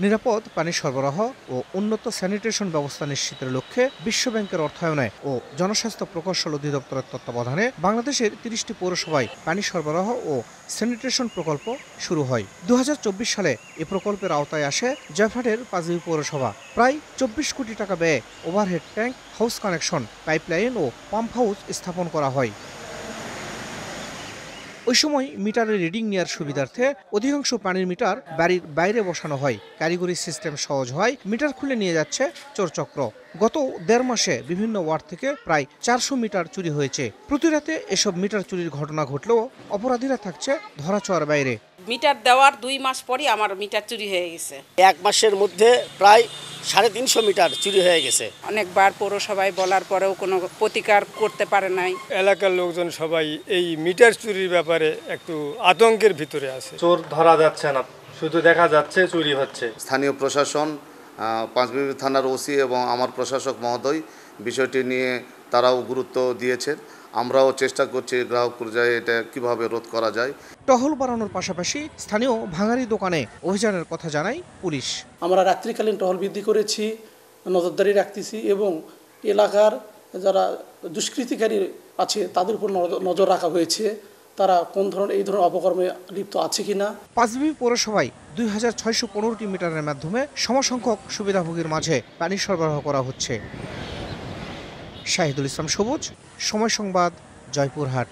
নিরাপদ পানি সরবরাহ ও উন্নত স্যানিটেশন ব্যবস্থা নিশ্চিতের লক্ষ্যে বিশ্বব্যাংকের অর্থায়নে ও জনস্বাস্থ্য প্রকৌশল অধিদপ্তরের তত্ত্বাবধানে বাংলাদেশের ৩০টি পৌরসভায় পানি সরবরাহ ও স্যানিটেশন প্রকল্প শুরু হয়। ২০২৪ সালে এ প্রকল্পের আওতায় আসে জয়পুরহাটের পাঁচবিবি পৌরসভা। প্রায় ২৪ কোটি টাকা ব্যয়ে overhead tank, house connection, pipeline ও পাম্প হাউস স্থাপন করা হয়। ওই সময় মিটারের রিডিং নেওয়ার সুবিধার্থে অধিকাংশ পানির মিটার বাড়ির বাইরে বসানো হয়। কারিগরি সিস্টেম সহজ হয়, মিটার খুলে নিয়ে যাচ্ছে চোরচক্র। গত ১.৫ মাসে বিভিন্ন ওয়ার্ড থেকে প্রায় ৪০০ মিটার চুরি হয়েছে। প্রতি রাতে এসব মিটার চুরির ঘটনা ঘটলেও অপরাধীরা থাকছে ধরাছোঁয়ার বাইরে। মিটার দেওয়ার ২ মাস পরই আমার মিটার চুরি হয়ে গেছে। ১ মাসের মধ্যে প্রায় ৩৫০ মিটার চুরি হয়ে গেছে। অনেকবার পৌরসভায় বলার পরেও কোনো প্রতিকার করতে পারে নাই। এলাকার লোকজন সবাই এই মিটার চুরির ব্যাপারে একটু আতঙ্কের ভিতরে আছে। চোর ধরা যাচ্ছে না, শুধু দেখা যাচ্ছে চুরি হচ্ছে। স্থানীয় প্রশাসন, পাঁচবিবি থানার ওসি এবং আমার প্রশাসক মহোদয় বিষয়টি নিয়ে তারাও গুরুত্ব দিয়েছেন। আমরাও চেষ্টা করছি গ্রাহক পর্যায়ে এটা কিভাবে রোধ করা যায়। টহল বাড়ানোর পাশাপাশি স্থানীয় ভাঙারি দোকানে অভিযানের কথা জানায় পুলিশ। আমরা রাত্রিকালীন টহল বৃদ্ধি করেছি, নজরদারি রাখতেছি এবং এলাকার যারা দুষ্কৃতিকারী আছে তাদের উপর নজর রাখা হয়েছে। তারা কোন ধরনের এই ধরনের অপকর্মে লিপ্ত আছে কিনা। পাঁচবিবি পৌরসভায় ২৬১৫টি মিটারের মাধ্যমে সমসংখ্যক সুবিধাভোগীর মাঝে পানি সরবরাহ করা হচ্ছে। শাহিদুল ইসলাম সবুজ, সময় সংবাদ, জয়পুরহাট।